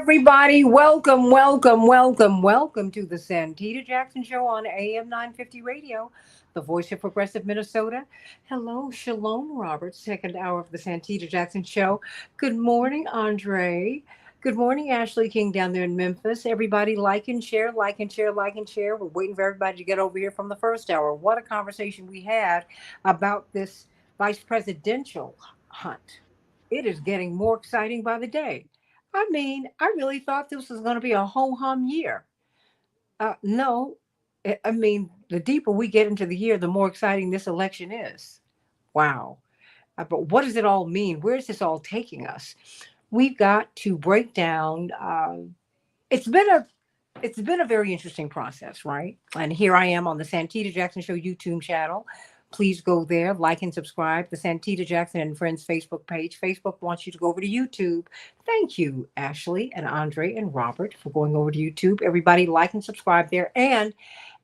everybody. Welcome to the Santita Jackson Show on AM 950 Radio, the voice of progressive Minnesota. Hello, Shalom Roberts, second hour of the Santita Jackson Show. Good morning, Andre. Good morning, Ashley King down there in Memphis. Everybody like and share, like and share, like and share. We're waiting for everybody to get over here from the first hour. What a conversation we had about this vice presidential hunt. It is getting more exciting by the day. I mean, I really thought this was going to be a ho hum year. No, I mean, the deeper we get into the year, the more exciting this election is. Wow. But what does it all mean? Where is this all taking us? We've got to break down. It's been a it's been a very interesting process, right? And here I am on the Santita Jackson Show YouTube channel. Please go there, like and subscribe. The Santita Jackson and Friends Facebook page. Facebook wants you to go over to YouTube. Thank you, Ashley and Andre and Robert, for going over to YouTube. Everybody, like and subscribe there. And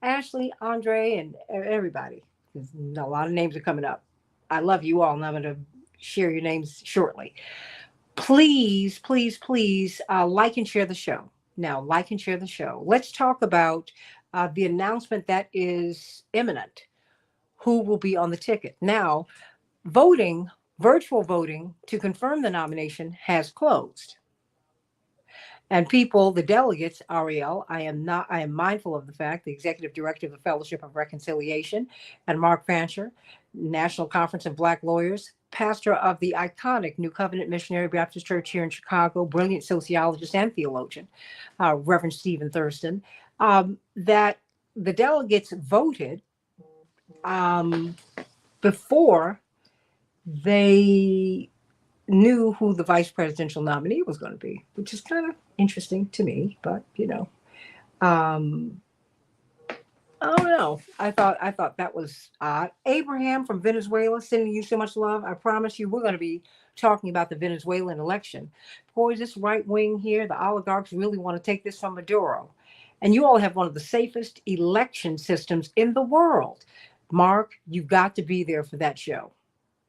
Ashley, Andre, and everybody. There's a lot of names are coming up. I love you all, and I'm going to share your names shortly. Please, like and share the show. Now, like and share the show. Let's talk about the announcement that is imminent. Who will be on the ticket? Now, voting, virtual voting to confirm the nomination has closed. And people, the delegates, Ariel, I am mindful of the fact, the executive director of the Fellowship of Reconciliation, and Mark Fancher, National Conference of Black Lawyers, pastor of the iconic New Covenant Missionary Baptist Church here in Chicago, brilliant sociologist and theologian, Reverend Stephen Thurston, that the delegates voted before they knew who the vice presidential nominee was going to be, which is kind of interesting to me. But um, I don't know. I thought that was odd. Abraham from Venezuela, sending you so much love. I promise you, we're going to be talking about the Venezuelan election. Boys, this right wing here, the oligarchs really want to take this from Maduro, and you all have one of the safest election systems in the world. Mark, you've got to be there for that show.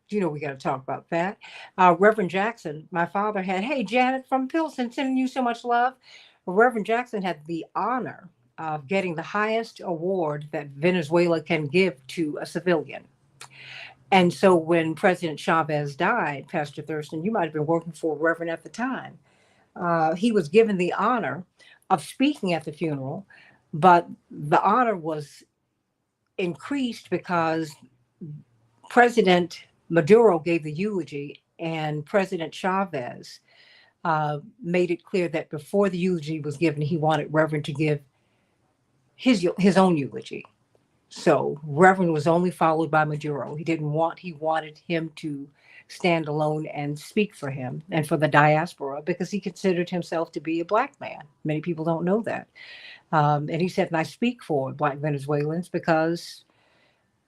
You know we got to talk about that. Reverend Jackson, my father had, hey, Janet from Pilsen, sending you so much love. Reverend Jackson had the honor of getting the highest award that Venezuela can give to a civilian. And so when President Chavez died, Pastor Thurston, you might have been working for Reverend at the time. He was given the honor of speaking at the funeral, but the honor was increased because President Maduro gave the eulogy, and President Chavez made it clear that before the eulogy was given, he wanted Reverend to give his own eulogy. So Reverend was only followed by Maduro. He wanted him to stand alone and speak for him and for the diaspora because he considered himself to be a black man. Many people don't know that. And he said, and I speak for black Venezuelans because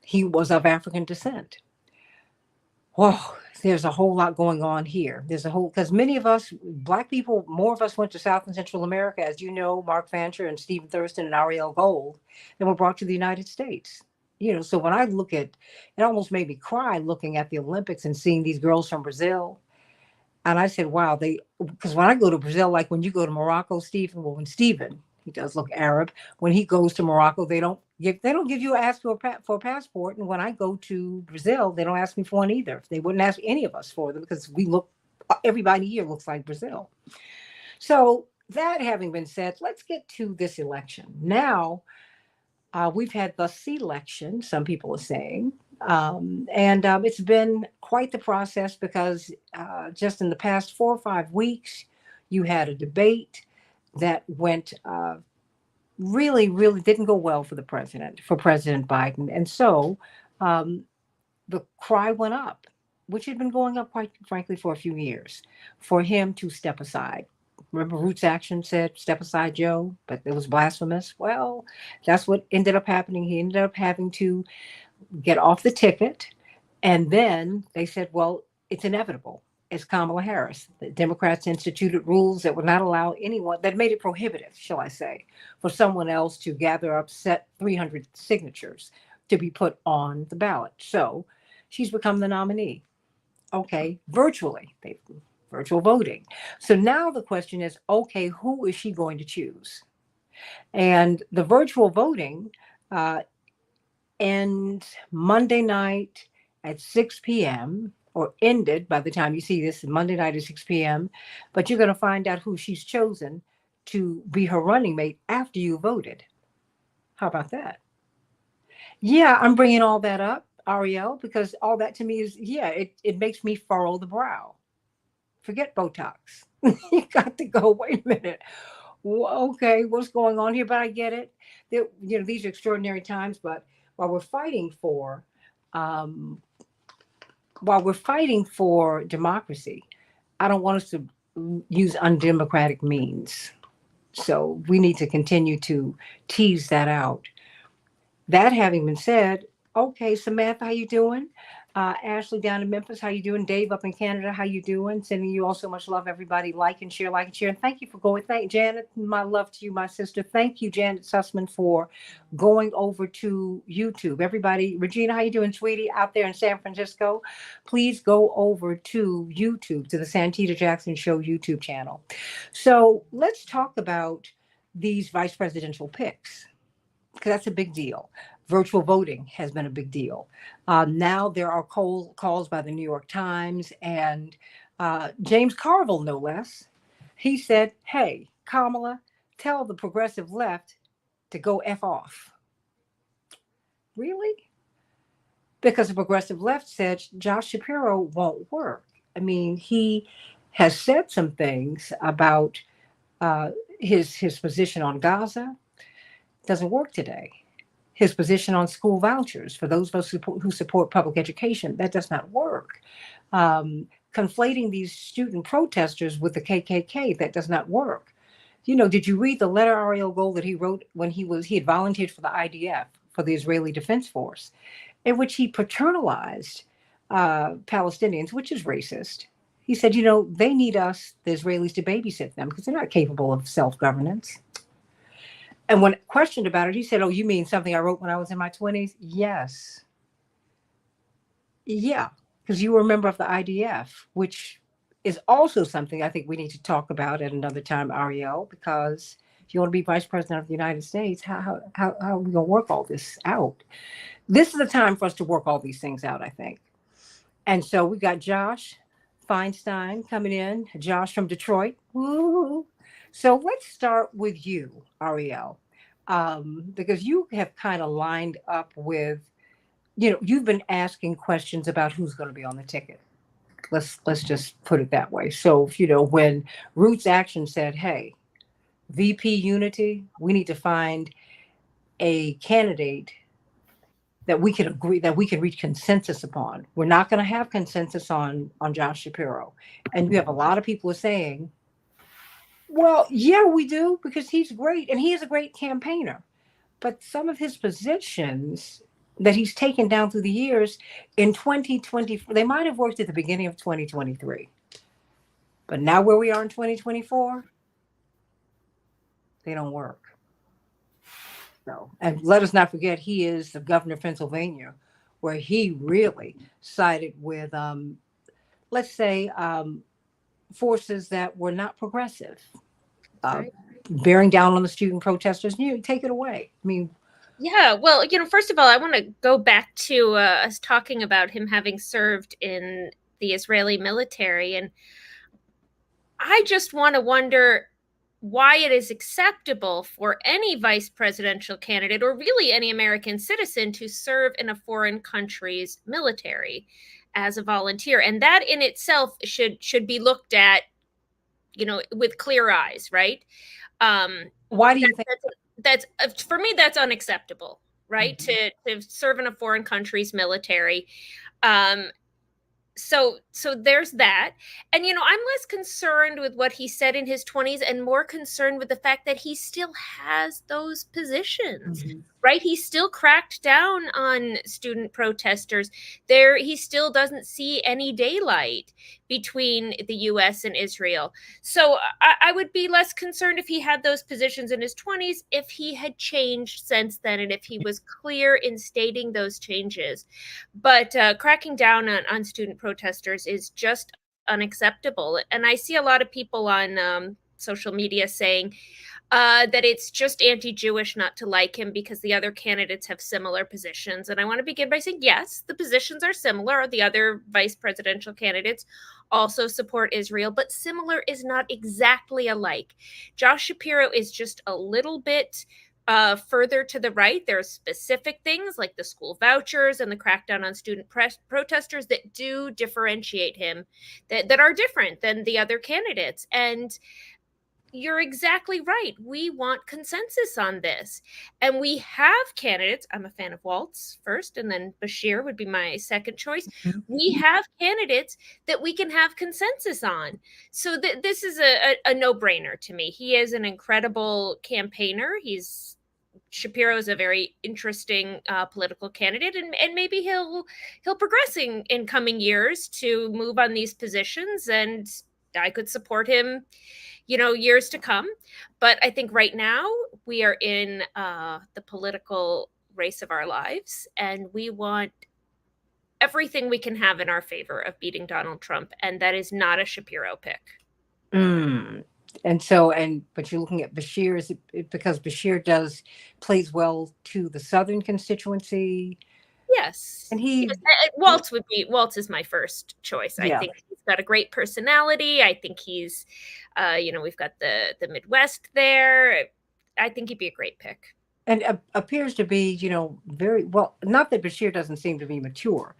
he was of African descent. Whoa, there's a whole lot going on here. Because many of us, black people, more of us went to South and Central America, as you know, Mark Fancher and Stephen Thurston and Ariel Gold, and were brought to the United States. So when I look at, it almost made me cry looking at the Olympics and seeing these girls from Brazil. And I said, wow, because when I go to Brazil, like when you go to Morocco, Stephen, well, when Stephen, he does look Arab, when he goes to Morocco, they don't give you ask for a passport. And when I go to Brazil, they don't ask me for one either. They wouldn't ask any of us for them because everybody here looks like Brazil. So that having been said, let's get to this election. Now, we've had the C-election, some people are saying, and it's been quite the process because just in the past 4 or 5 weeks, you had a debate that went really, really didn't go well for President Biden. And so the cry went up, which had been going up, quite frankly, for a few years, for him to step aside. Remember, Roots Action said, step aside, Joe, but it was blasphemous. Well, that's what ended up happening. He ended up having to get off the ticket. And then they said, well, it's inevitable. It's Kamala Harris. The Democrats instituted rules that would not allow anyone, that made it prohibitive, shall I say, for someone else to gather up set 300 signatures to be put on the ballot. So she's become the nominee. Okay, virtually. virtual voting. So now the question is, okay, who is she going to choose? And the virtual voting uh, ends Monday night at 6 p.m. or ended by the time you see this Monday night at 6 p.m. But you're going to find out who she's chosen to be her running mate after you voted. How about that? Yeah, I'm bringing all that up, Ariel, because all that to me is, yeah, it makes me furrow the brow. Forget Botox. You got to go, wait a minute. Okay, what's going on here? But I get it. These are extraordinary times, but while we're fighting for, um, while we're fighting for democracy, I don't want us to use undemocratic means. So we need to continue to tease that out. That having been said, okay, Samantha, how you doing? Ashley down in Memphis, how you doing? Dave up in Canada, how you doing? Sending you all so much love, everybody. Like and share. And thank you for going. Thank Janet, my love to you, my sister. Thank you, Janet Sussman, for going over to YouTube. Everybody, Regina, how you doing, sweetie? Out there in San Francisco, please go over to YouTube, to the Santita Jackson Show YouTube channel. So let's talk about these vice presidential picks, because that's a big deal. Virtual voting has been a big deal. Now there are calls by the New York Times and James Carville, no less. He said, hey, Kamala, tell the progressive left to go F off. Really? Because the progressive left said Josh Shapiro won't work. I mean, he has said some things about uh, his position on Gaza. Doesn't work today. His position on school vouchers for those of us who support public education, that does not work. Conflating these student protesters with the KKK, that does not work. Did you read the letter, Ariel Gold, that he wrote when he had volunteered for the IDF, for the Israeli Defense Force, in which he paternalized Palestinians, which is racist. He said, they need us, the Israelis, to babysit them because they're not capable of self-governance. And when questioned about it, he said, oh, you mean something I wrote when I was in my 20s? Yes. Yeah, because you were a member of the IDF, which is also something I think we need to talk about at another time, Ariel, because if you want to be vice president of the United States, how are we going to work all this out? This is a time for us to work all these things out, I think. And so we got Josh Feinstein coming in, Josh from Detroit. Woo. So let's start with you, Ariel, because you have kind of lined up with, you've been asking questions about who's going to be on the ticket. Let's just put it that way. So, when Roots Action said, hey, VP Unity, we need to find a candidate that we can agree, that we can reach consensus upon. We're not going to have consensus on Josh Shapiro. And you have a lot of people are saying, well, yeah, we do, because he's great and he is a great campaigner. But some of his positions that he's taken down through the years in 2020, they might have worked at the beginning of 2023. But now where we are in 2024, they don't work. So, and let us not forget, he is the governor of Pennsylvania, where he really sided with, let's say, forces that were not progressive, Right. bearing down on the student protesters. Take it away. I mean, Yeah, well, first of all, I want to go back to us talking about him having served in the Israeli military. And I just want to wonder why it is acceptable for any vice presidential candidate or really any American citizen to serve in a foreign country's military as a volunteer. And that in itself should be looked at, with clear eyes, right? why do you think? That's for me, that's unacceptable, right? Mhm. To serve in a foreign country's military. um so there's that. And I'm less concerned with what he said in his 20s and more concerned with the fact that he still has those positions, Mhm. right? He still cracked down on student protesters. He still doesn't see any daylight between the US and Israel. So I would be less concerned if he had those positions in his 20s, if he had changed since then, and if he was clear in stating those changes. But cracking down on student protesters is just unacceptable. And I see a lot of people on social media saying that it's just anti-Jewish not to like him because the other candidates have similar positions. And I want to begin by saying, yes, the positions are similar. The other vice presidential candidates also support Israel, but similar is not exactly alike. Josh Shapiro is just a little bit further to the right. There are specific things like the school vouchers and the crackdown on student protesters that do differentiate him, that are different than the other candidates. And you're exactly right. We want consensus on this. And we have candidates. I'm a fan of Waltz first, and then Bashir would be my second choice. We have candidates that we can have consensus on. So this is a no-brainer to me. He is an incredible campaigner. Shapiro is a very interesting political candidate, and maybe he'll progress in coming years to move on these positions, and I could support him, years to come. But I think right now we are in the political race of our lives, and we want everything we can have in our favor of beating Donald Trump, and that is not a Shapiro pick. Mm. But you're looking at Bashir, is it because Bashir plays well to the Southern constituency? Yes. And he, Waltz is my first choice. Yeah. I think he's got a great personality. I think he's, we've got the Midwest there. I think he'd be a great pick. And appears to be, very well, not that Bashir doesn't seem to be mature,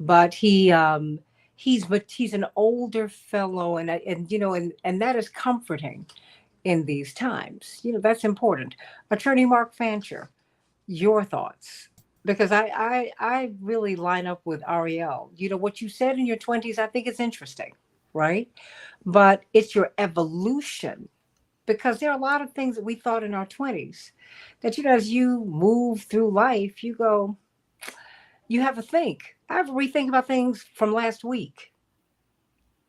but he's an older fellow, and that is comforting in these times. That's important. Attorney Mark Fancher, your thoughts? Because I really line up with Ariel. What you said in your 20s, I think it's interesting, right? But it's your evolution, because there are a lot of things that we thought in our 20s that, as you move through life, you have to think. I have to rethink about things from last week.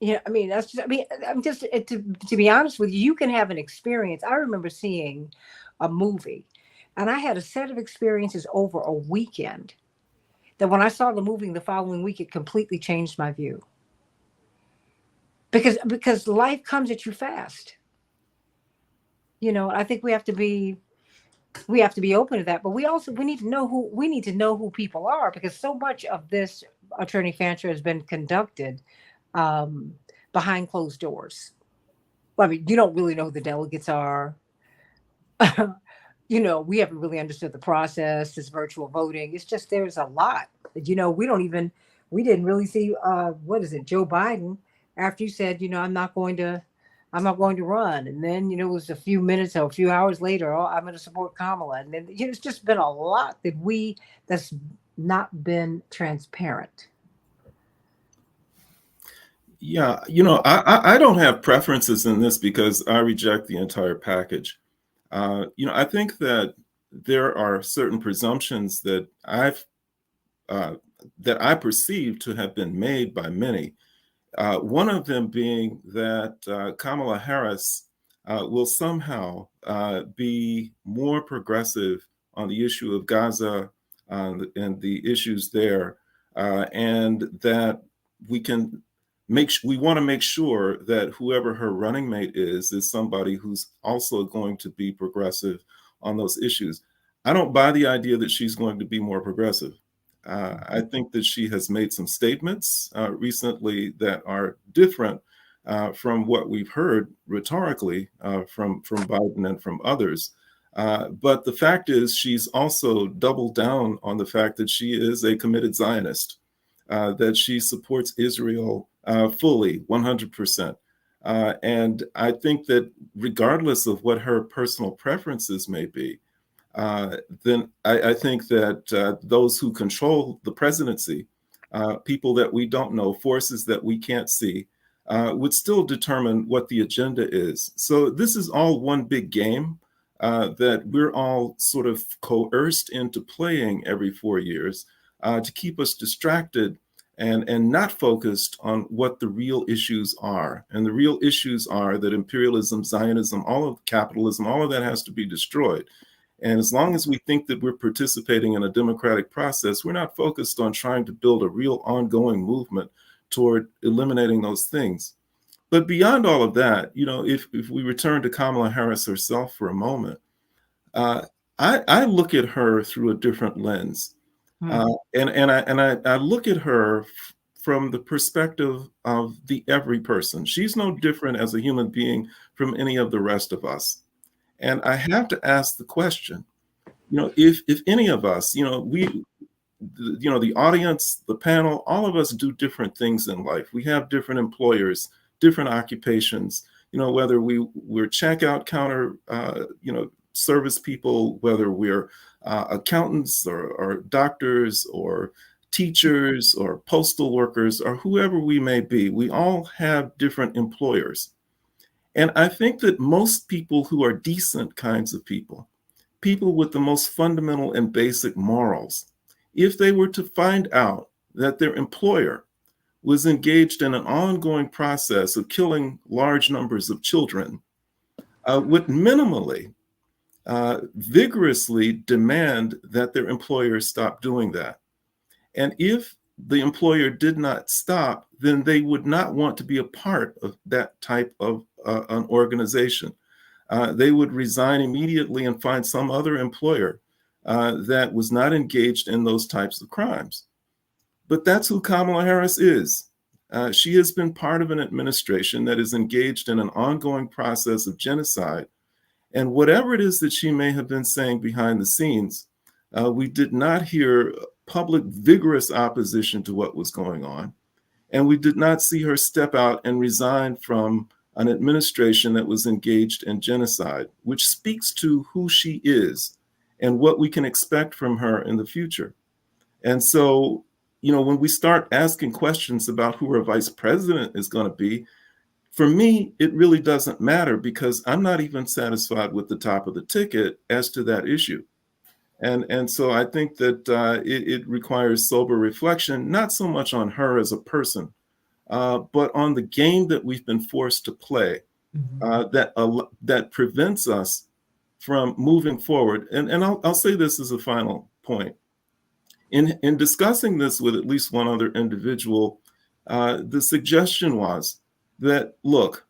I'm just, to be honest with you, you can have an experience. I remember seeing a movie, and I had a set of experiences over a weekend that when I saw the movie the following week, it completely changed my view. Because life comes at you fast. I think we have to be open to that, but we need to know who people are, because so much of this, Attorney Fancher, has been conducted behind closed doors. I mean, you don't really know who the delegates are. We haven't really understood the process, this virtual voting. It's just, there's a lot. We didn't really see, Joe Biden, after you said, I'm not going to run. And then, it was a few minutes or a few hours later, I'm going to support Kamala. And then, it's just been a lot that's not been transparent. Yeah, I don't have preferences in this because I reject the entire package. I think that there are certain presumptions that I perceive to have been made by many. One of them being that Kamala Harris will somehow be more progressive on the issue of Gaza and the issues there, and that we want to make sure that whoever her running mate is somebody who's also going to be progressive on those issues. I don't buy the idea that she's going to be more progressive. I think that she has made some statements recently that are different from what we've heard rhetorically from Biden and from others. But the fact is, she's also doubled down on the fact that she is a committed Zionist, that she supports Israel fully, 100%. And I think that regardless of what her personal preferences may be, then I think that those who control the presidency, people that we don't know, forces that we can't see, would still determine what the agenda is. So this is all one big game that we're all sort of coerced into playing every 4 years to keep us distracted and not focused on what the real issues are. And the real issues are that imperialism, Zionism, all of capitalism, all of that has to be destroyed. And as long as we think that we're participating in a democratic process, we're not focused on trying to build a real ongoing movement toward eliminating those things. But beyond all of that, if we return to Kamala Harris herself for a moment, I look at her through a different lens. I look at her from the perspective of the every person. She's no different as a human being from any of the rest of us. And I have to ask the question, if any of us, the audience, the panel, all of us do different things in life. We have different employers, different occupations, whether we're checkout counter, service people, whether we're accountants or doctors or teachers or postal workers or whoever we may be, we all have different employers. And I think that most people who are decent kinds of people with the most fundamental and basic morals, if they were to find out that their employer was engaged in an ongoing process of killing large numbers of children, would minimally, vigorously demand that their employer stop doing that. And if the employer did not stop, then they would not want to be a part of that type of an organization. They would resign immediately and find some other employer that was not engaged in those types of crimes. But that's who Kamala Harris is. She has been part of an administration that is engaged in an ongoing process of genocide. And whatever it is that she may have been saying behind the scenes, we did not hear public, vigorous opposition to what was going on. And we did not see her step out and resign from an administration that was engaged in genocide, which speaks to who she is and what we can expect from her in the future. And so, when we start asking questions about who our vice president is going to be, for me, it really doesn't matter because I'm not even satisfied with the top of the ticket as to that issue. And so I think that it requires sober reflection, not so much on her as a person, but on the game that we've been forced to play that prevents us from moving forward. And I'll say this as a final point. In discussing this with at least one other individual, the suggestion was that, look,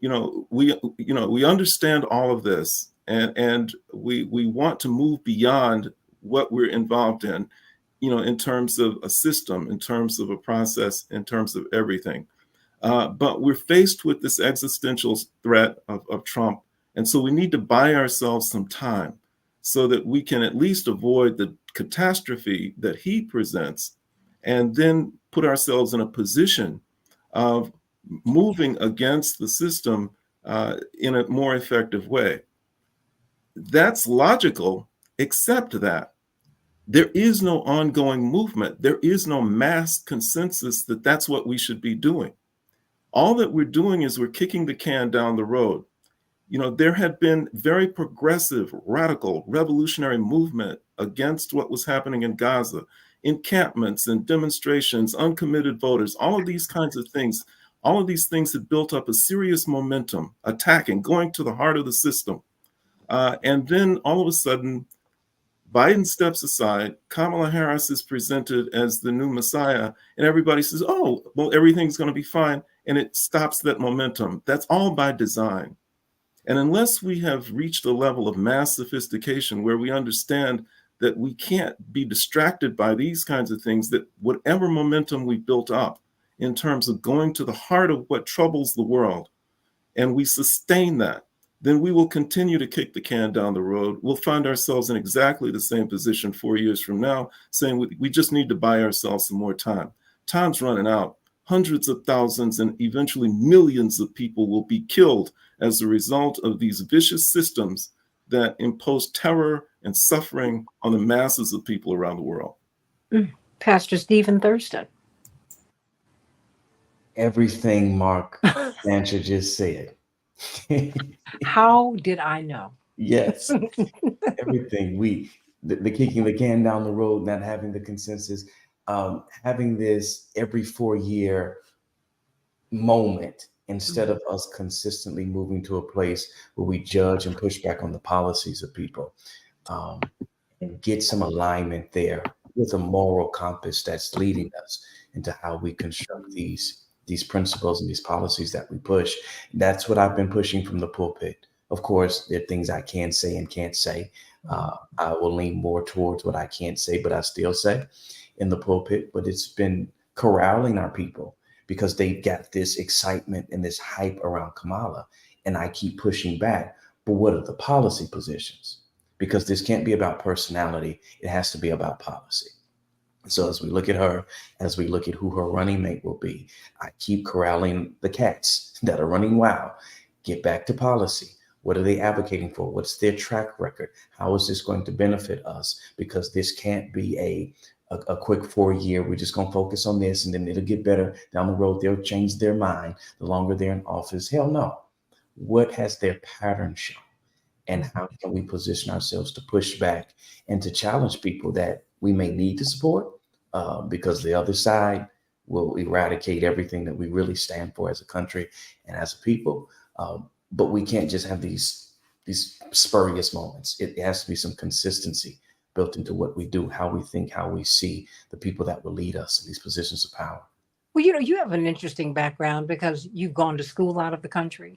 we understand all of this, and we want to move beyond what we're involved in terms of a system, in terms of a process, in terms of everything. But we're faced with this existential threat of Trump. And so we need to buy ourselves some time so that we can at least avoid the catastrophe that he presents, and then put ourselves in a position of moving against the system in a more effective way. That's logical, except that there is no ongoing movement. There is no mass consensus that that's what we should be doing. All that we're doing is we're kicking the can down the road. There had been very progressive, radical, revolutionary movement against what was happening in Gaza, encampments and demonstrations, uncommitted voters, all of these kinds of things. All of these things had built up a serious momentum, attacking, going to the heart of the system. And then all of a sudden, Biden steps aside, Kamala Harris is presented as the new Messiah, and everybody says, oh, well, everything's going to be fine. And it stops that momentum. That's all by design. And unless we have reached a level of mass sophistication where we understand that we can't be distracted by these kinds of things, that whatever momentum we built up in terms of going to the heart of what troubles the world, and we sustain that, then we will continue to kick the can down the road. We'll find ourselves in exactly the same position 4 years from now, saying we just need to buy ourselves some more time. Time's running out. Hundreds of thousands and eventually millions of people will be killed as a result of these vicious systems that impose terror and suffering on the masses of people around the world. Pastor Stephen Thurston. Everything Mark Sancher just said. How did I know? Yes. Everything. The kicking the can down the road, not having the consensus, having this every 4-year moment instead of us consistently moving to a place where we judge and push back on the policies of people, and get some alignment there. with a moral compass that's leading us into how we construct these principles and these policies that we push. That's what I've been pushing from the pulpit. Of course, there are things I can say and can't say. I will lean more towards what I can't say, but I still say in the pulpit. But it's been corralling our people because they've got this excitement and this hype around Kamala. And I keep pushing back. But what are the policy positions? Because this can't be about personality. It has to be about policy. So as we look at her, as we look at who her running mate will be, I keep corralling the cats that are running wild. Get back to policy. What are they advocating for? What's their track record? How is this going to benefit us? Because this can't be a quick 4 year. We're just going to focus on this and then it'll get better down the road. They'll change their mind the longer they're in office. Hell no. What has their pattern shown? And how can we position ourselves to push back and to challenge people that we may need to support because the other side will eradicate everything that we really stand for as a country and as a people. But we can't just have these spurious moments. It has to be some consistency built into what we do, how we think, how we see the people that will lead us in these positions of power. Well, you have an interesting background because you've gone to school out of the country.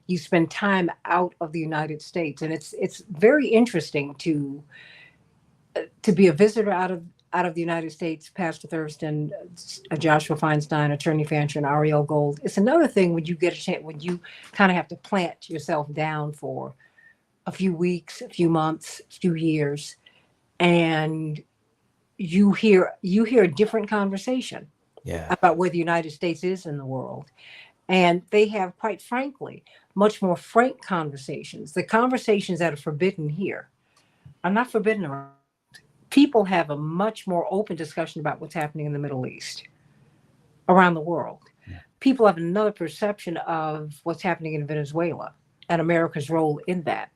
You spend time out of the United States, and it's very interesting to be a visitor out of the United States. Pastor Thurston, Joshua Feinstein, Attorney Fancher, and Ariel Gold. It's another thing when you get a chance, when you kind of have to plant yourself down for a few weeks, a few months, a few years, and you hear a different conversation about where the United States is in the world. And they have, quite frankly, much more frank conversations. The conversations that are forbidden here are not forbidden around. People have a much more open discussion about what's happening in the Middle East, around the world. Yeah. People have another perception of what's happening in Venezuela and America's role in that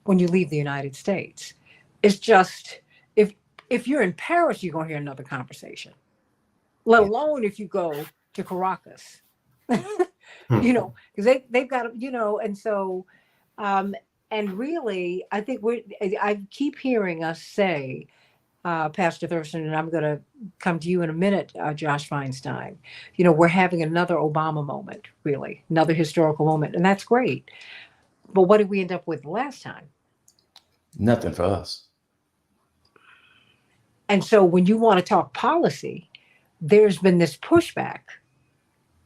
when you leave the United States. It's just, if you're in Paris, you're going to hear another conversation, let alone if you go to Caracas. Because they've got, and so, and really, I think I keep hearing us say, Pastor Thurston, and I'm going to come to you in a minute, Josh Feinstein, we're having another Obama moment, really, another historical moment, and that's great. But what did we end up with last time? Nothing for us. And so when you want to talk policy, there's been this pushback.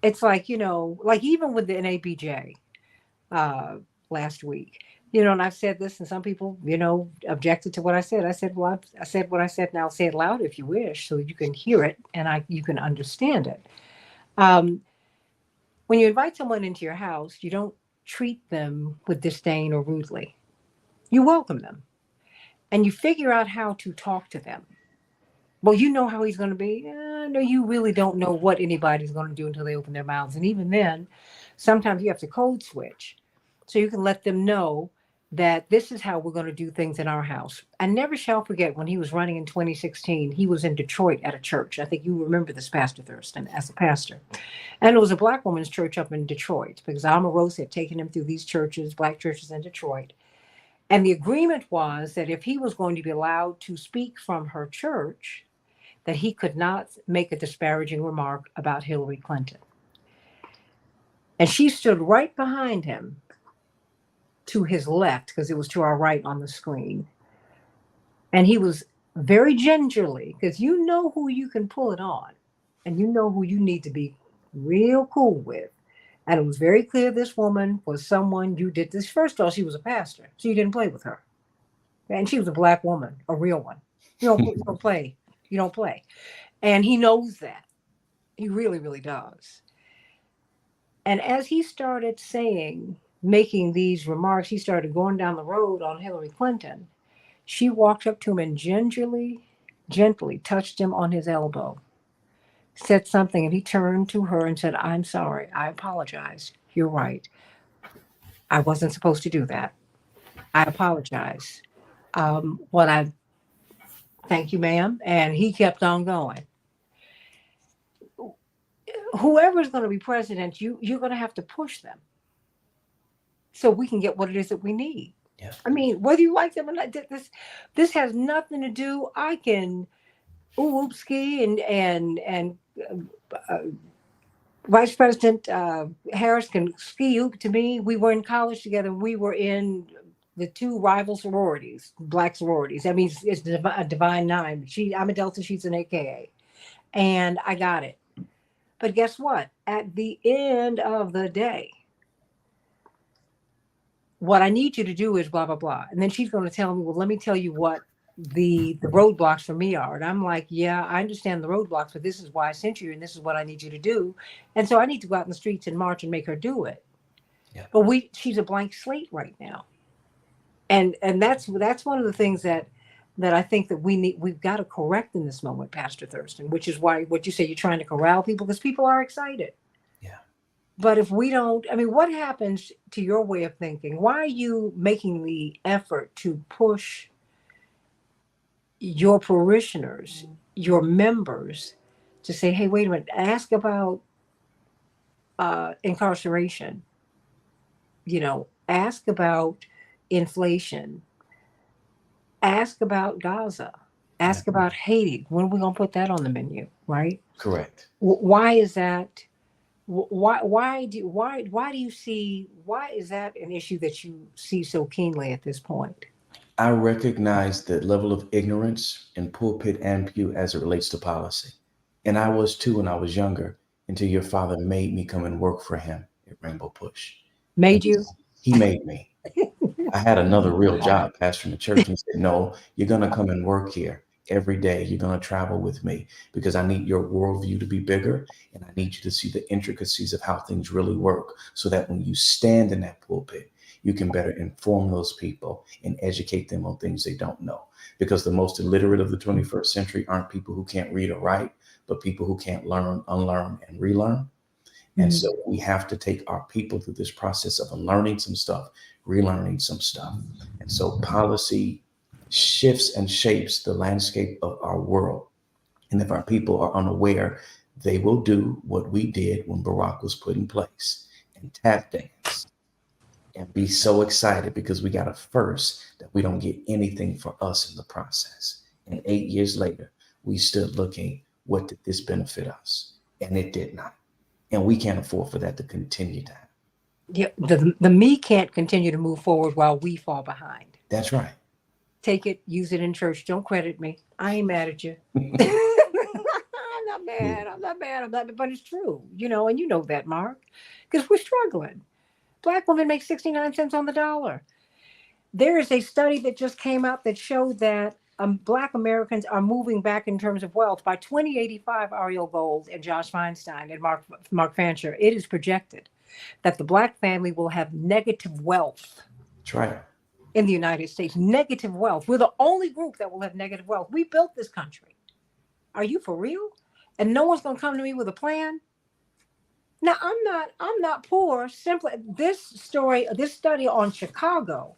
It's like, like even with the NABJ last week, and I've said this and some people, objected to what I said. I said, well, I said what I said. Now I'll say it loud if you wish, so you can hear it and you can understand it. When you invite someone into your house, you don't treat them with disdain or rudely. You welcome them and you figure out how to talk to them. Well, you know how he's going to be. No, you really don't know what anybody's going to do until they open their mouths. And even then, sometimes you have to code switch so you can let them know that this is how we're going to do things in our house. I never shall forget when he was running in 2016, he was in Detroit at a church. I think you remember this, Pastor Thurston, as a pastor. And it was a Black woman's church up in Detroit because Alma Rose had taken him through these churches, Black churches in Detroit. And the agreement was that if he was going to be allowed to speak from her church, that he could not make a disparaging remark about Hillary Clinton. And she stood right behind him to his left, because it was to our right on the screen. And he was very gingerly, because you know who you can pull it on, and you know who you need to be real cool with. And it was very clear this woman was someone you did this. First of all, she was a pastor, so you didn't play with her. And she was a Black woman, a real one. You don't play. You don't play. And he knows that. He really, really does. And as he started making these remarks, he started going down the road on Hillary Clinton. She walked up to him and gently touched him on his elbow, said something, and he turned to her and said, "I'm sorry. I apologize. You're right. I wasn't supposed to do that. I apologize. Thank you, ma'am." And he kept on going. Whoever's going to be president, you're going to have to push them so we can get what it is that we need. Yeah. I mean, whether you like them or not, this has nothing to do. I can Oopski and uh, Vice President Harris can ski oop to me. We were in college together. We were in the two rival sororities, black sororities. I mean, it's a divine nine. I'm a Delta. She's an AKA, and I got it. But guess what? At the end of the day, what I need you to do is blah blah blah, and then she's going to tell me, well, let me tell you what the roadblocks for me are. And I'm like, yeah, I understand the roadblocks, but this is why I sent you, and this is what I need you to do. And so I need to go out in the streets and march and make her do it. Yeah. But she's a blank slate right now, and that's one of the things that I think that we've got to correct in this moment, Pastor Thurston, which is why what you say, you're trying to corral people because people are excited. Yeah. But if we don't, I mean, what happens to your way of thinking? Why are you making the effort to push your parishioners, your members, to say, hey, wait a minute, ask about incarceration, ask about inflation, ask about Gaza, ask about Haiti. When are we going to put that on the menu, right? Correct. Why is that? Why do you see, why is that an issue that you see so keenly at this point? I recognize the level of ignorance in pulpit and pew as it relates to policy. And I was too when I was younger, until your father made me come and work for him at Rainbow Push. Made you? He made me. I had another real job, pastoring the church, and he said, no, you're going to come and work here every day. You're going to travel with me because I need your worldview to be bigger, and I need you to see the intricacies of how things really work so that when you stand in that pulpit, you can better inform those people and educate them on things they don't know. Because the most illiterate of the 21st century aren't people who can't read or write, but people who can't learn, unlearn, and relearn. And so we have to take our people through this process of unlearning some stuff, relearning some stuff. And so policy shifts and shapes the landscape of our world. And if our people are unaware, they will do what we did when Barack was put in place and tap dance and be so excited because we got a first that we don't get anything for us in the process. And 8 years later, we stood looking, what did this benefit us? And it did not. And we can't afford for that to continue to happen. Yeah, the me can't continue to move forward while we fall behind. That's right. Take it, use it in church. Don't credit me. I ain't mad at you. I'm not mad. But it's true, and you know that, Mark, because we're struggling. Black women make 69 cents on the dollar. There is a study that just came out that showed that Black Americans are moving back in terms of wealth. By 2085, Ariel Gold and Josh Feinstein and Mark Fancher, it is projected that the Black family will have negative wealth. That's right. In the United States, negative wealth. We're the only group that will have negative wealth. We built this country. Are you for real? And no one's going to come to me with a plan? Now, I'm not poor. Simply, this study on Chicago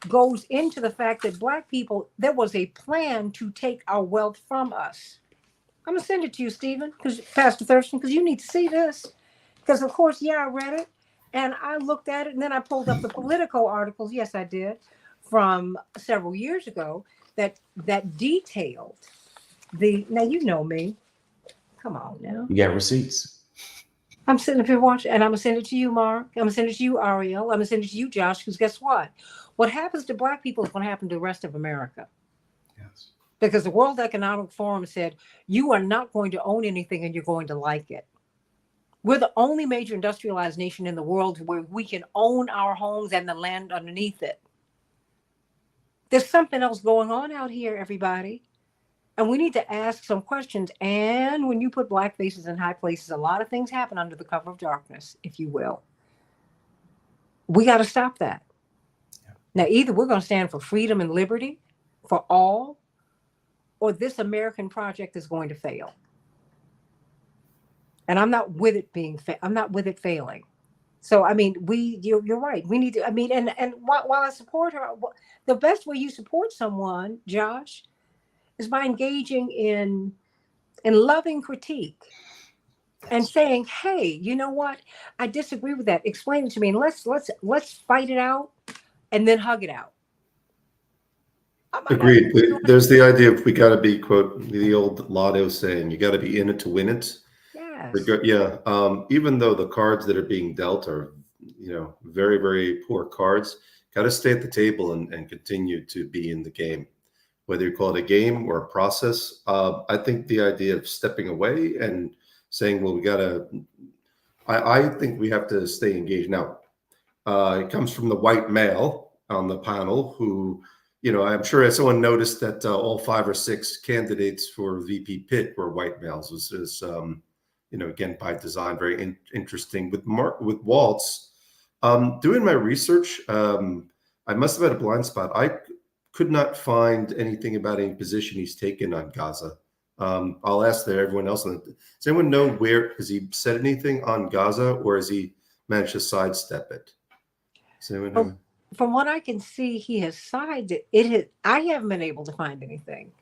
goes into the fact that Black people, there was a plan to take our wealth from us. I'm gonna send it to you, Stephen, because Pastor Thurston, because you need to see this. Because of course, I read it and I looked at it, and then I pulled up the Politico articles. Yes, I did, from several years ago that detailed the. Now you know me. Come on now. You got receipts. I'm sitting up here watching, and I'm gonna send it to you, Mark. I'm gonna send it to you, Ariel. I'm gonna send it to you, Josh. Because guess what? What happens to Black people is going to happen to the rest of America. Yes. Because the World Economic Forum said you are not going to own anything, and you're going to like it. We're the only major industrialized nation in the world where we can own our homes and the land underneath it. There's something else going on out here, everybody. And we need to ask some questions. And when you put Black faces in high places, a lot of things happen under the cover of darkness, if you will. We got to stop that. Yeah. Now, either we're going to stand for freedom and liberty for all, or this American project is going to fail. And I'm not with it I'm not with it failing. So, I mean, you're right. We need to, I mean, and while I support her, the best way you support someone, Josh, is by engaging in loving critique and saying, hey, you know what? I disagree with that. Explain it to me. And let's fight it out and then hug it out. Agreed. There's the idea of we got to be, quote, the old Lotto saying, you got to be in it to win it. Yes. Yeah. Even though the cards that are being dealt are, very, very poor cards, got to stay at the table and continue to be in the game, whether you call it a game or a process. I think the idea of stepping away and saying, well, I think we have to stay engaged. Now, it comes from the white male on the panel who, I'm sure as someone noticed that all 5 or 6 candidates for VP Pitt were white males. This is, again, by design, very interesting. With Waltz, doing my research, I must have had a blind spot. I could not find anything about any position he's taken on Gaza. I'll ask everyone else. Does anyone know has he said anything on Gaza, or has he managed to sidestep it? Does anyone know? From what I can see, he has sided I haven't been able to find anything.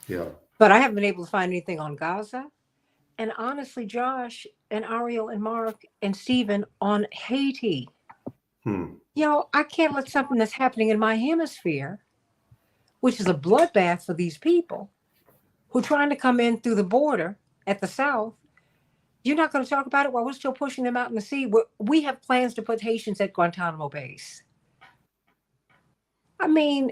Yeah. But I haven't been able to find anything on Gaza. And honestly, Josh and Ariel and Mark and Stephen on Haiti. I can't let something that's happening in my hemisphere, which is a bloodbath for these people who are trying to come in through the border at the south. You're not going to talk about it while we're still pushing them out in the sea. We have plans to put Haitians at Guantanamo base. I mean,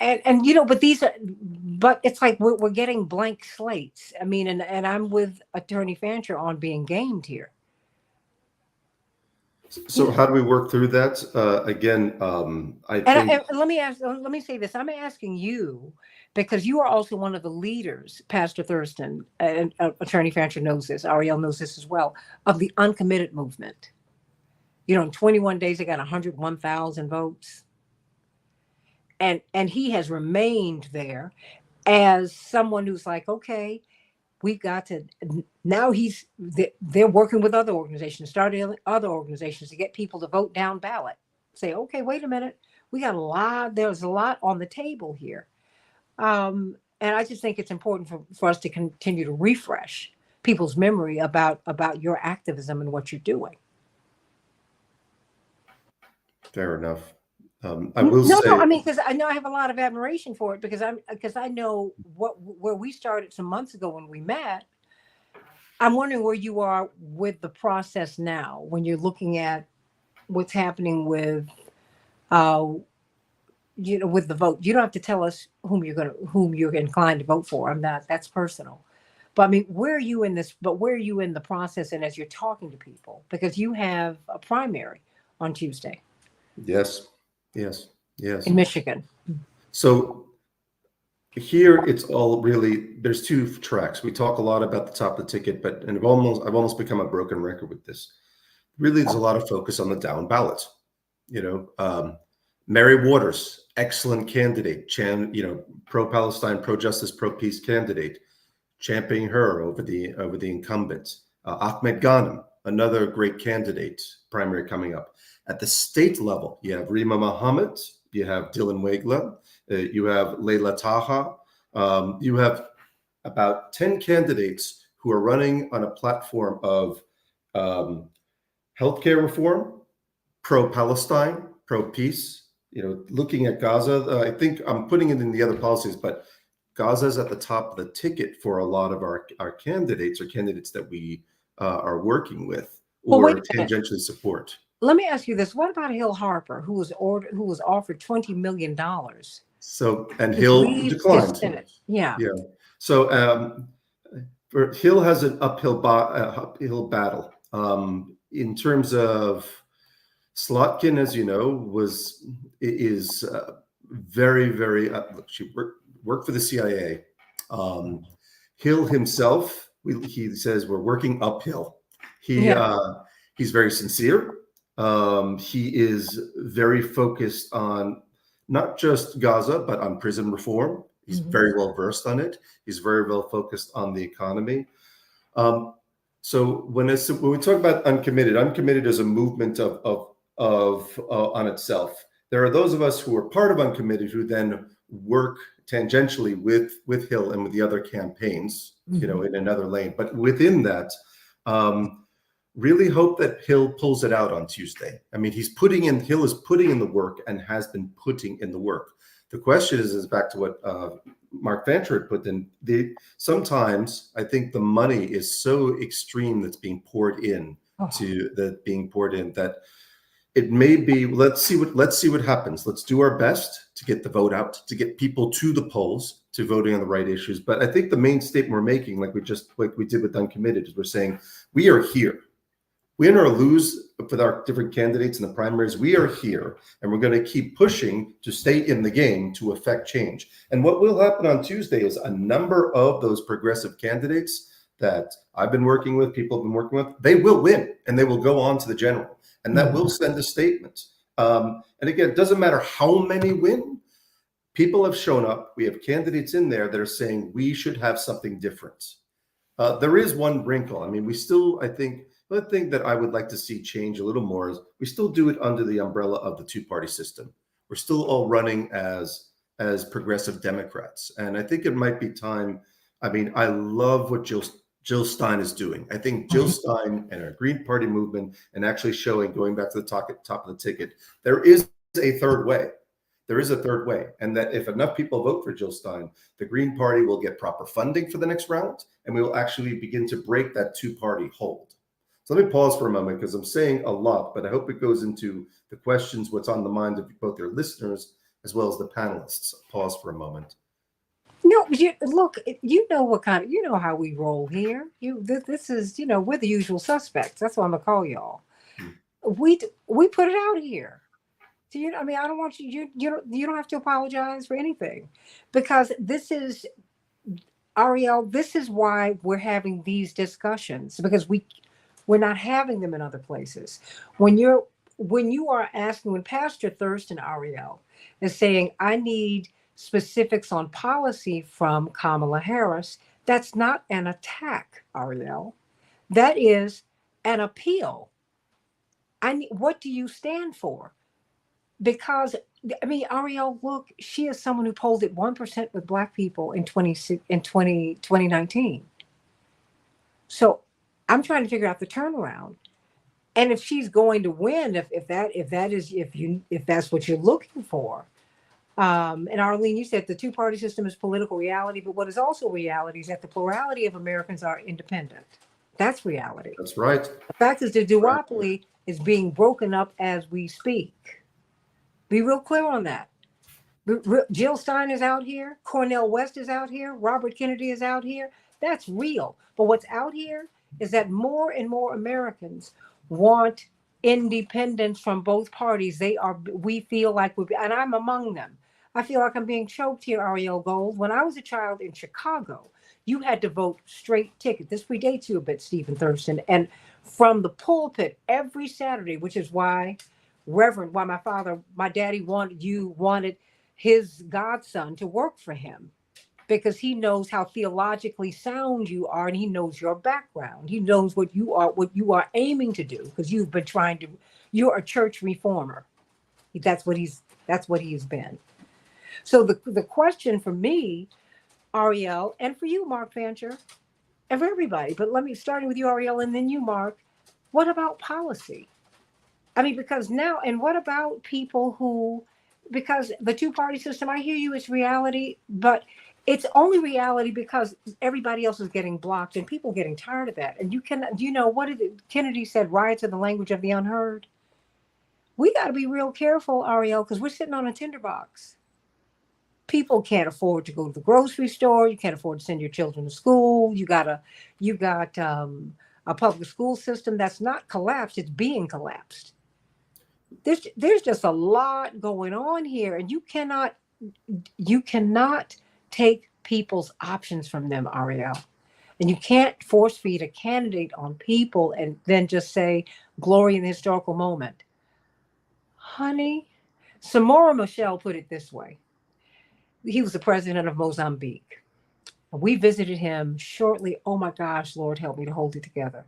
but it's like we're getting blank slates. I mean, and I'm with Attorney Fancher on being gamed here. So how do we work through that? Again, let me say this. I'm asking you because you are also one of the leaders, Pastor Thurston, and Attorney Fancher knows this, Ariel knows this as well, of the uncommitted movement. In 21 days, they got 101,000 votes. And he has remained there as someone who's like, okay, we've got to, now they're working with other organizations, starting other organizations to get people to vote down ballot. Say, okay, wait a minute. There's a lot on the table here. And I just think it's important for us to continue to refresh people's memory about your activism and what you're doing. Fair enough. I will say, no. I mean, because I know I have a lot of admiration for it because I know where we started some months ago when we met. I'm wondering where you are with the process now when you're looking at what's happening with, with the vote. You don't have to tell us whom you're inclined to vote for. I'm not. That's personal. But I mean, where are you in this? But where are you in the process? And as you're talking to people, because you have a primary on Tuesday. Yes. In Michigan. So here it's all really, there's 2 tracks. We talk a lot about the top of the ticket, and I've almost become a broken record with this. Really, there's a lot of focus on the down ballot. Mary Waters, excellent candidate, pro-Palestine, pro-justice, pro-peace candidate, championing her over the incumbent. Ahmed Ghanem, another great candidate, primary coming up. At the state level, you have Rima Mohammed, you have Dylan Wegler, you have Leila Taha. You have about 10 candidates who are running on a platform of healthcare reform, pro-Palestine, pro-peace. Looking at Gaza, I think I'm putting it in the other policies, but Gaza is at the top of the ticket for a lot of our candidates or candidates that we are working with or tangentially support. Let me ask you this: what about Hill Harper, who was offered $20 million? So Hill declined. Yeah. So Hill has an uphill battle. In terms of Slotkin, as you know, is very, very. She worked for the CIA. Hill himself, he says, we're working uphill. He's very sincere. He is very focused on not just Gaza, but on prison reform. He's very well versed on it. He's very well focused on the economy. So when we talk about uncommitted is a movement of on itself. There are those of us who are part of uncommitted who then work tangentially with Hill and with the other campaigns, in another lane. But within that, really hope that Hill pulls it out on Tuesday. I mean, Hill is putting in the work and has been putting in the work. The question is back to what Mark Fancher had put in. Sometimes I think the money is so extreme that's being poured in that it may be. Let's see what happens. Let's do our best to get the vote out, to get people to the polls, to voting on the right issues. But I think the main statement we're making, like we did with Uncommitted, is we're saying we are here. Win or lose with our different candidates in the primaries, we are here, and we're going to keep pushing to stay in the game to affect change. And what will happen on Tuesday is a number of those progressive candidates that I've been working with, people have been working with, they will win, and they will go on to the general, and that will send a statement. And again, it doesn't matter how many win. People have shown up. We have candidates in there that are saying we should have something different. There is one wrinkle. I mean, I think the thing that I would like to see change a little more is we still do it under the umbrella of the two-party system. We're still all running as progressive Democrats. And I think it might be time. I mean, I love what Jill Stein is doing. I think Jill Stein and her Green Party movement, and actually showing, going back to the top of the ticket, there is a third way. There is a third way. And that if enough people vote for Jill Stein, the Green Party will get proper funding for the next round, and we will actually begin to break that two-party hold. So let me pause for a moment, because I'm saying a lot, but I hope it goes into the questions, what's on the mind of both your listeners as well as the panelists. Pause for a moment. No, look, you know how we roll here. This is, we're the usual suspects. That's what I'm gonna call y'all. We put it out here. So I mean, I don't want you don't have to apologize for anything, because this is, Ariel, this is why we're having these discussions, because we're not having them in other places. When Pastor Thurston, Ariel, is saying, I need specifics on policy from Kamala Harris, that's not an attack, Ariel. That is an appeal. What do you stand for? Because, I mean, Ariel, look, she is someone who polled at 1% with Black people in 2019. So I'm trying to figure out the turnaround. And if she's going to win, if that's what you're looking for. And Arlene, you said the two-party system is political reality, but what is also reality is that the plurality of Americans are independent. That's reality. That's right. The fact is the duopoly is being broken up as we speak. Be real clear on that. Jill Stein is out here. Cornel West is out here. Robert Kennedy is out here. That's real. But what's out here is that more and more Americans want independence from both parties. We feel like and I'm among them. I feel like I'm being choked here, Ariel Gold. When I was a child in Chicago, you had to vote straight ticket. This predates you a bit, Stephen Thurston. And from the pulpit every Saturday, which is why my daddy wanted his godson to work for him, because he knows how theologically sound you are, and he knows your background. He knows what you are aiming to do, because you've been you're a church reformer. That's what he's been. So the question for me, Ariel, and for you, Mark Fancher, and for everybody, but starting with you, Ariel, and then you, Mark, what about policy? I mean, because now, and what about people because the two-party system, I hear you, it's reality, but it's only reality because everybody else is getting blocked and people getting tired of that. And what Kennedy said, riots are the language of the unheard. We got to be real careful, Ariel, because we're sitting on a tinderbox. People can't afford to go to the grocery store. You can't afford to send your children to school. You got a public school system that's not collapsed, it's being collapsed. There's just a lot going on here, and you cannot take people's options from them, Ariel. And you can't force feed a candidate on people and then just say glory in the historical moment. Honey, Samora Machel put it this way. He was the president of Mozambique. We visited him shortly. Oh my gosh, Lord help me to hold it together.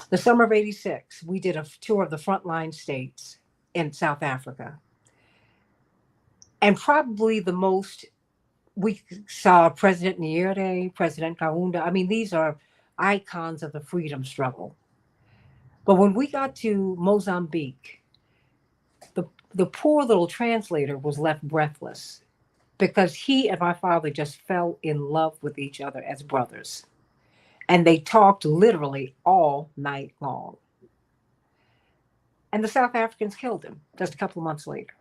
The summer of '86, we did a tour of the frontline states in South Africa. And probably we saw President Nyerere, President Kaunda. I mean, these are icons of the freedom struggle. But when we got to Mozambique, the poor little translator was left breathless because he and my father just fell in love with each other as brothers. And they talked literally all night long. And the South Africans killed him just a couple of months later.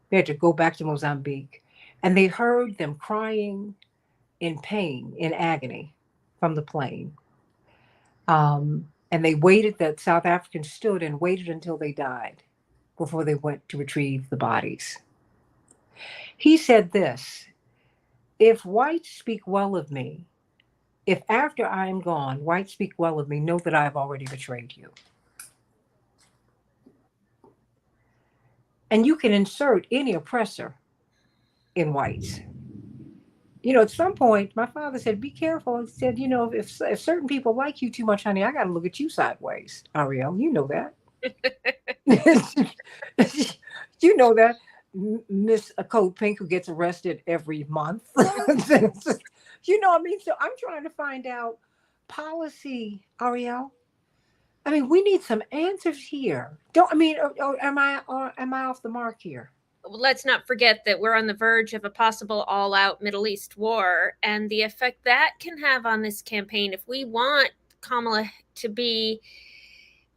They had to go back to Mozambique. And they heard them crying in pain, in agony from the plane. And they waited, that South Africans stood and waited until they died before they went to retrieve the bodies. He said this: if whites speak well of me, if after I am gone, whites speak well of me, know that I have already betrayed you. And you can insert any oppressor in whites. You know, at some point, my father said, be careful. He said, you know, if certain people like you too much, honey, I got to look at you sideways, Ariel. You know that. You know that. Miss a Code Pink who gets arrested every month. You know what I mean? So I'm trying to find out policy, Ariel. I mean, we need some answers here. Don't I mean? Or am I off the mark here? Let's not forget that we're on the verge of a possible all-out Middle East war, and the effect that can have on this campaign. If we want Kamala to be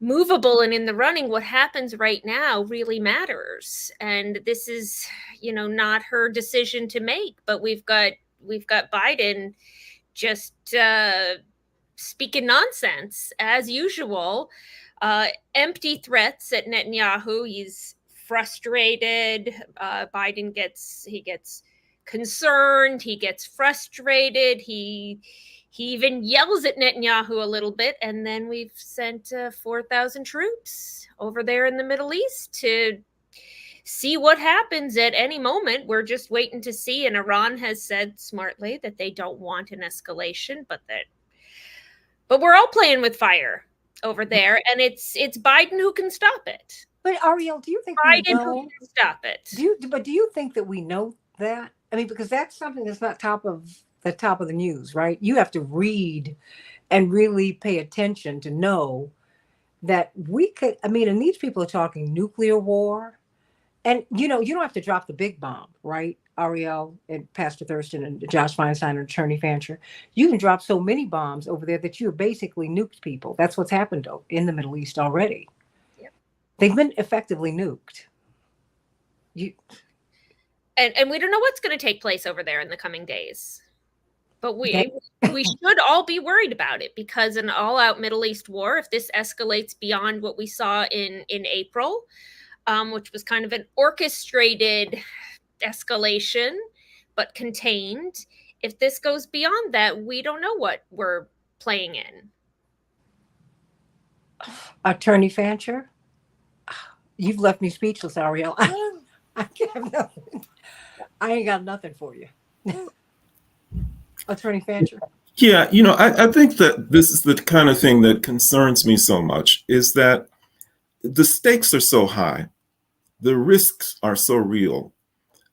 movable and in the running, what happens right now really matters. And this is, not her decision to make, but we've got Biden just speaking nonsense as usual, empty threats at Netanyahu. He's frustrated. Biden gets concerned. He gets frustrated. He even yells at Netanyahu a little bit. And then we've sent 4,000 troops over there in the Middle East to see what happens at any moment. We're just waiting to see. And Iran has said smartly that they don't want an escalation, but we're all playing with fire over there. And it's Biden who can stop it. But Ariel, do you think Biden who can stop it? Do you think that we know that? I mean, because that's something that's not top of the news, right? You have to read and really pay attention to know that we could. I mean, and these people are talking nuclear war, and you don't have to drop the big bomb, right? Ariel and Pastor Thurston and Josh Feinstein and Attorney Fancher. You can drop so many bombs over there that you have basically nuked people. That's what's happened in the Middle East already. They've been effectively nuked. And we don't know what's going to take place over there in the coming days. But we should all be worried about it, because an all-out Middle East war, if this escalates beyond what we saw in April, which was kind of an orchestrated escalation, but contained, if this goes beyond that, we don't know what we're playing in. Attorney Fancher? You've left me speechless, Ariel. I have nothing. I ain't got nothing for you. Attorney Fancher. Yeah, I think that this is the kind of thing that concerns me so much, is that the stakes are so high, the risks are so real,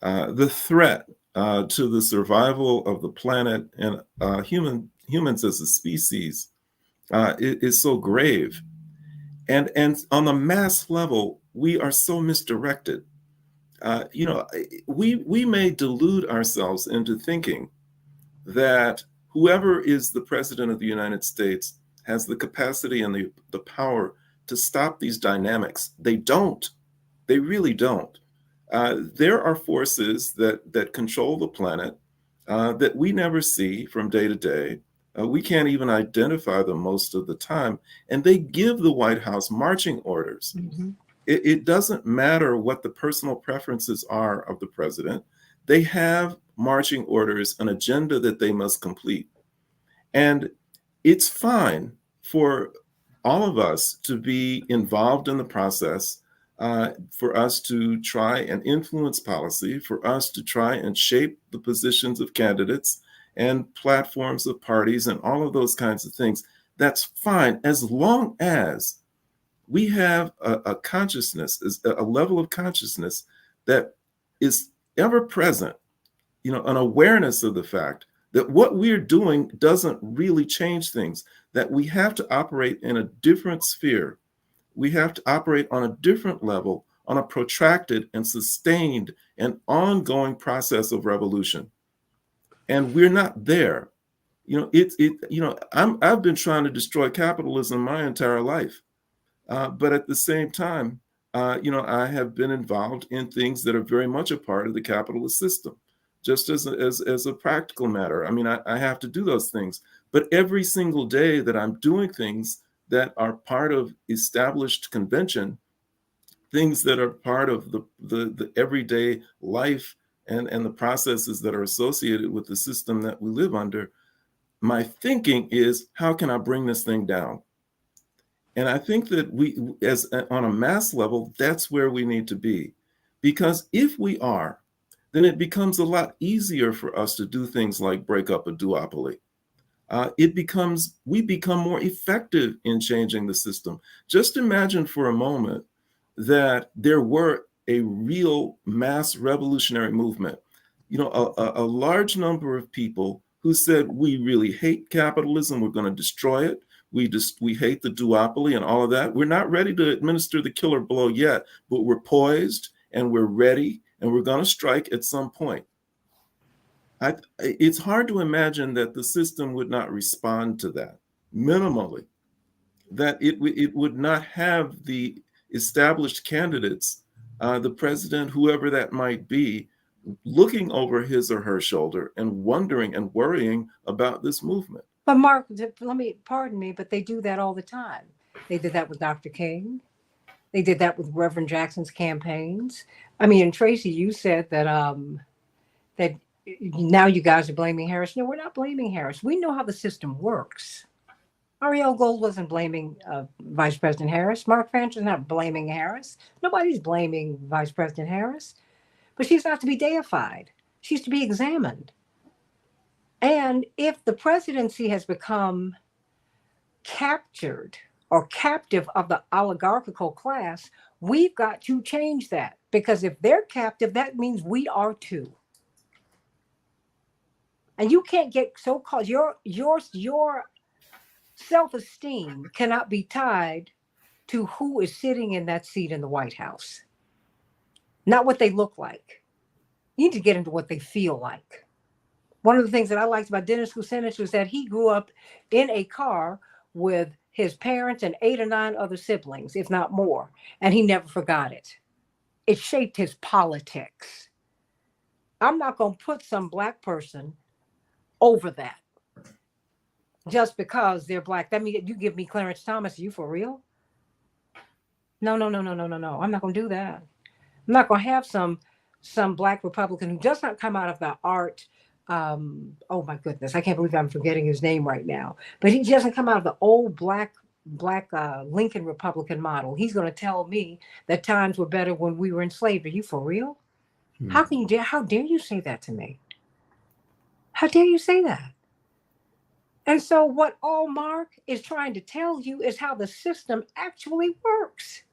the threat to the survival of the planet and humans as a species is so grave. And on the mass level, we are so misdirected. We may delude ourselves into thinking that whoever is the president of the United States has the capacity and the power to stop these dynamics. They don't. They really don't. There are forces that control the planet that we never see from day to day. We can't even identify them most of the time. And they give the White House marching orders. Mm-hmm. It doesn't matter what the personal preferences are of the president. They have marching orders, an agenda that they must complete. And it's fine for all of us to be involved in the process, for us to try and influence policy, for us to try and shape the positions of candidates and platforms of parties and all of those kinds of things. That's fine, as long as we have a consciousness, a level of consciousness that is ever present, an awareness of the fact that what we're doing doesn't really change things, that we have to operate in a different sphere We have to operate on a different level, on a protracted and sustained and ongoing process of revolution. And we're not there. I've been trying to destroy capitalism my entire life. But at the same time, I have been involved in things that are very much a part of the capitalist system, just as a practical matter. I mean, I have to do those things. But every single day that I'm doing things that are part of established convention, things that are part of the everyday life and the processes that are associated with the system that we live under, my thinking is, how can I bring this thing down? And I think that we, as on a mass level, that's where we need to be. Because if we are, then it becomes a lot easier for us to do things like break up a duopoly. We become more effective in changing the system. Just imagine for a moment that there were a real mass revolutionary movement. A large number of people who said, we really hate capitalism, we're going to destroy it. We hate the duopoly and all of that. We're not ready to administer the killer blow yet, but we're poised and we're ready and we're going to strike at some point. It's hard to imagine that the system would not respond to that minimally, that it would not have the established candidates, the president, whoever that might be, looking over his or her shoulder and wondering and worrying about this movement. But Mark, pardon me, but they do that all the time. They did that with Dr. King. They did that with Reverend Jackson's campaigns. I mean, and Tracy, you said that that now you guys are blaming Harris. No, we're not blaming Harris. We know how the system works. Ariel Gold wasn't blaming Vice President Harris. Mark Fancher's not blaming Harris. Nobody's blaming Vice President Harris. But she's not to be deified. She's to be examined. And if the presidency has become captured or captive of the oligarchical class, we've got to change that. Because if they're captive, that means we are too. And you can't get so-called, your self-esteem cannot be tied to who is sitting in that seat in the White House. Not what they look like. You need to get into what they feel like. One of the things that I liked about Dennis Kucinich was that he grew up in a car with his parents and 8 or 9 other siblings, if not more, and he never forgot it. It shaped his politics. I'm not going to put some Black person over that just because they're Black. That means you give me Clarence Thomas, are you for real? No. I'm not going to do that. I'm not going to have some Black Republican who does not come out of the art. Oh my goodness, I can't believe I'm forgetting his name right now. But he doesn't come out of the old black Lincoln Republican model. He's going to tell me that times were better when we were enslaved. Are you for real? How dare you say that to me? How dare you say that? And so what all Mark is trying to tell you is how the system actually works.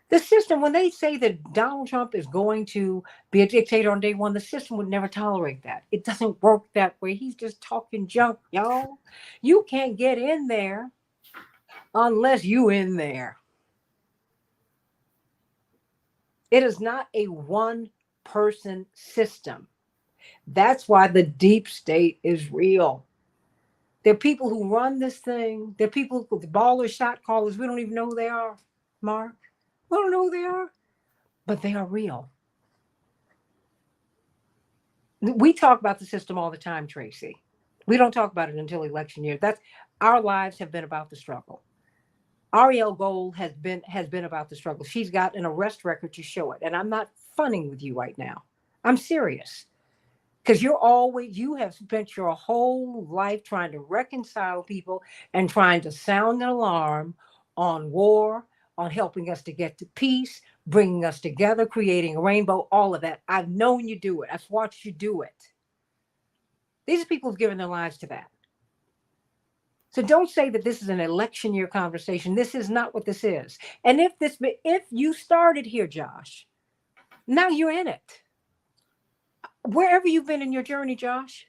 The system, when they say that Donald Trump is going to be a dictator on day one, the system would never tolerate that. It doesn't work that way. He's just talking junk, y'all. You can't get in there unless you in there. It is not a one-person system. That's why the deep state is real. There are people who run this thing. There are people with the baller shot callers. We don't even know who they are, Mark. We don't know who they are, but they are real. We talk about the system all the time, Tracy. We don't talk about it until election year. Our lives have been about the struggle. Ariel Gold has been about the struggle. She's got an arrest record to show it. And I'm not funning with you right now. I'm serious. Because you have spent your whole life trying to reconcile people and trying to sound an alarm on war, on helping us to get to peace, bringing us together, creating a rainbow, all of that. I've known you do it. I've watched you do it. These are people who've given their lives to that. So don't say that this is an election year conversation. This is not what this is. And if you started here, Josh, now you're in it. Wherever you've been in your journey, Josh,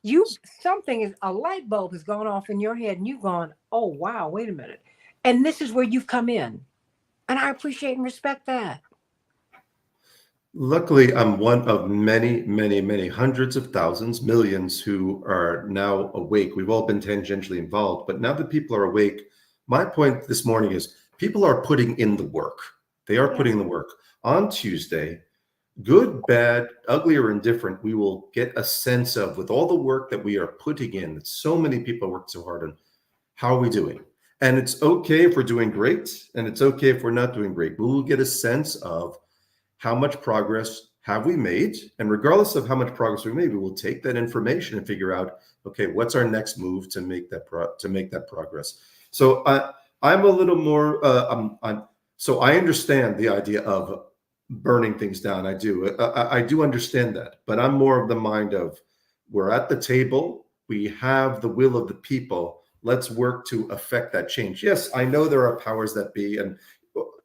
a light bulb has gone off in your head and you've gone, oh, wow, wait a minute. And this is where you've come in. And I appreciate and respect that. Luckily, I'm one of many, many, many hundreds of thousands, millions who are now awake. We've all been tangentially involved, but now that people are awake, my point this morning is people are putting in the work. They are putting in the work. On Tuesday, good, bad, ugly, or indifferent, we will get a sense of, with all the work that we are putting in, that so many people worked so hard on, how are we doing? And it's okay if we're doing great, and it's okay if we're not doing great. We will get a sense of how much progress have we made? And regardless of how much progress we made, we will take that information and figure out, okay, what's our next move to make that progress. So I'm a little more. So I understand the idea of burning things down. I do. I do understand that, but I'm more of the mind of we're at the table. We have the will of the people. Let's work to affect that change. Yes, I know there are powers that be, and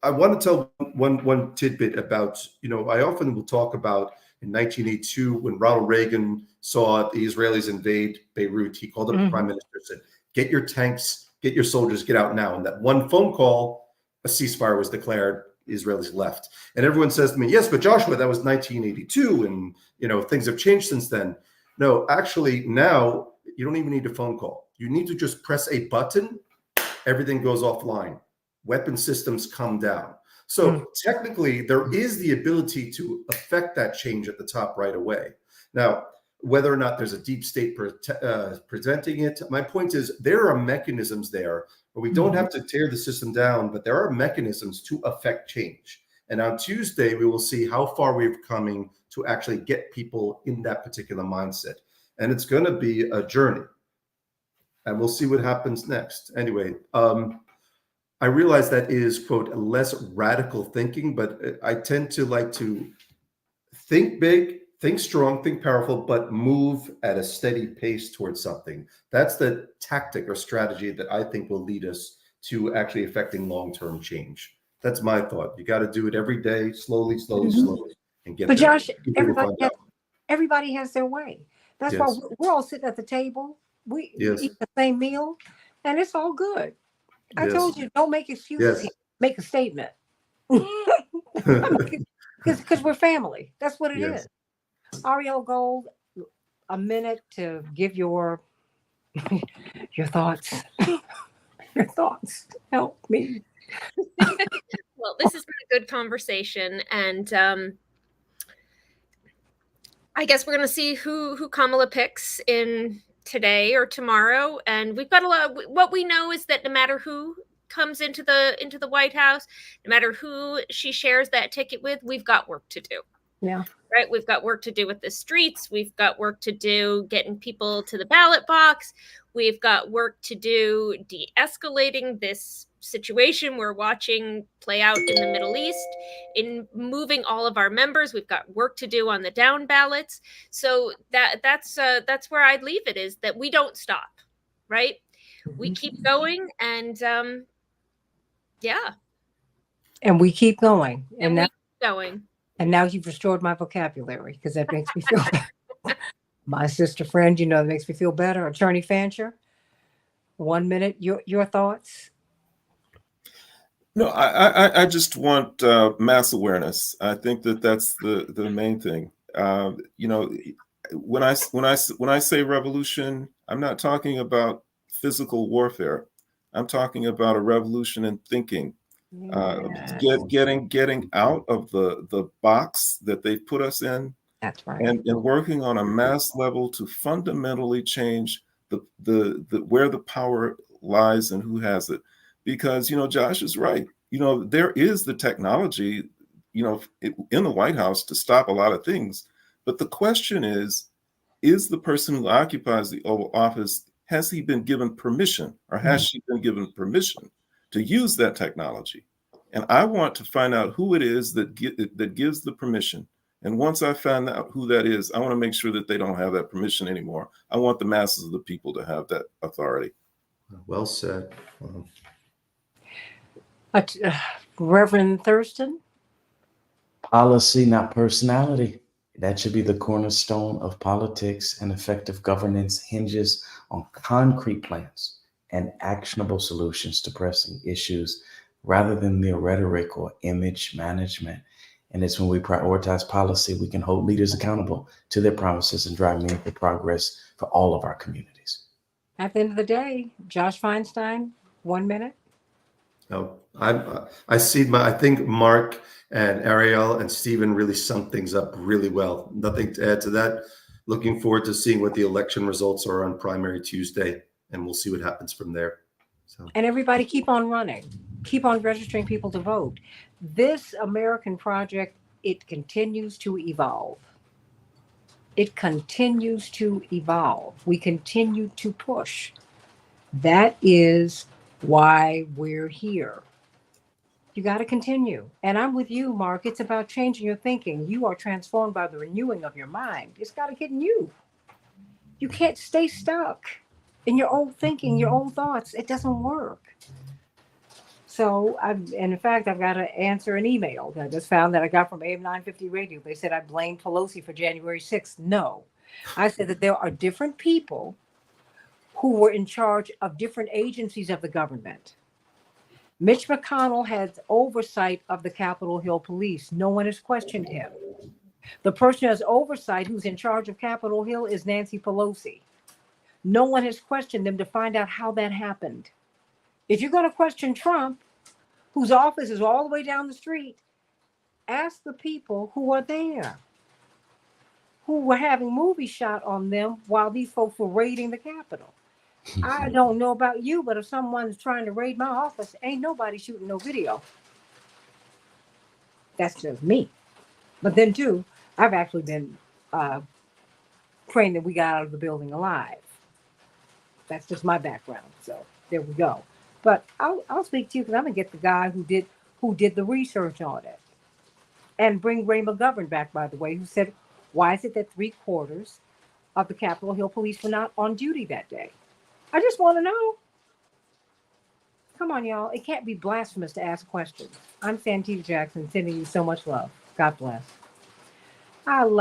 I want to tell one tidbit about, I often will talk about in 1982 when Ronald Reagan saw the Israelis invade Beirut, he called up the prime minister and said, get your tanks, get your soldiers, get out now. And that one phone call, a ceasefire was declared, Israelis left. And everyone says to me, yes, but Joshua, that was 1982 and, things have changed since then. No, actually now you don't even need a phone call. You need to just press a button, everything goes offline. Weapon systems come down. So technically, there is the ability to affect that change at the top right away. Now, whether or not there's a deep state presenting it, my point is there are mechanisms there where we don't have to tear the system down, but there are mechanisms to affect change. And on Tuesday, we will see how far we're coming to actually get people in that particular mindset. And it's going to be a journey. And we'll see what happens next. Anyway, I realize that is, quote, less radical thinking, but I tend to like to think big, think strong, think powerful, but move at a steady pace towards something. That's the tactic or strategy that I think will lead us to actually affecting long-term change. That's my thought. You got to do it every day, slowly, and get But there. Josh, everybody has their way. That's why we're all sitting at the table. We eat the same meal, and it's all good. I told you, don't make excuses. Make a statement. Because we're family. That's what it is. Ariel Gold, a minute to give your thoughts. Your thoughts. Help me. Well, this has been a good conversation, and I guess we're going to see who Kamala picks in today or tomorrow. And we've got a lot. What we know is that no matter who comes into the White House, no matter who she shares that ticket with, we've got work to do. Yeah. Right. We've got work to do with the streets. We've got work to do getting people to the ballot box. We've got work to do de-escalating this situation we're watching play out in the Middle East, in moving all of our members. We've got work to do on the down ballots. So that's where I'd leave it, is that we don't stop. Right. We keep going, and and we keep going, and we keep going. And now you've restored my vocabulary, because that makes me feel better. My sister friend, that makes me feel better. Attorney Fancher, 1 minute, your thoughts? No, I just want mass awareness. I think that's the main thing. When I say revolution, I'm not talking about physical warfare. I'm talking about a revolution in thinking. Getting out of the box that they've put us in. That's right. And working on a mass level to fundamentally change the where the power lies and who has it. Because Josh is right. There is the technology, in the White House to stop a lot of things. But the question is the person who occupies the Oval Office, has he been given permission, or has she been given permission to use that technology? And I want to find out who it is that gives the permission. And once I find out who that is, I want to make sure that they don't have that permission anymore. I want the masses of the people to have that authority. Well said. Reverend Thurston? Policy, not personality. That should be the cornerstone of politics, and effective governance hinges on concrete plans and actionable solutions to pressing issues rather than mere rhetoric or image management. And it's when we prioritize policy, we can hold leaders accountable to their promises and drive meaningful progress for all of our communities. At the end of the day, Josh Feinstein, 1 minute. No, I think Mark and Ariel and Stephen really summed things up really well. Nothing to add to that. Looking forward to seeing what the election results are on primary Tuesday, and we'll see what happens from there. So, And everybody keep on running. Keep on registering people to vote. This American project, it continues to evolve. It continues to evolve. We continue to push. That is why we're here. You got to continue. And I'm with you, Mark. It's about changing your thinking. You are transformed by the renewing of your mind. It's got to get in you. You can't stay stuck in your old thinking, your old thoughts. It doesn't work. So, and in fact, I've got to answer an email that I just found that I got from AM 950 Radio. They said I blamed Pelosi for January 6th. No. I said that there are different people who were in charge of different agencies of the government. Mitch McConnell has oversight of the Capitol Hill Police. No one has questioned him. The person who has oversight, who's in charge of Capitol Hill, is Nancy Pelosi. No one has questioned them to find out how that happened. If you're going to question Trump, whose office is all the way down the street, ask the people who are there, who were having movies shot on them while these folks were raiding the Capitol. I don't know about you, but if someone's trying to raid my office, ain't nobody shooting no video. That's just me. But then, too, I've actually been praying that we got out of the building alive. That's just my background. So there we go. But I'll speak to you because I'm gonna get the guy who did the research on it, and bring Ray McGovern back. By the way, who said, "Why is it that 3/4 of the Capitol Hill Police were not on duty that day?" I just want to know. Come on, y'all. It can't be blasphemous to ask questions. I'm Santita Jackson, sending you so much love. God bless. I love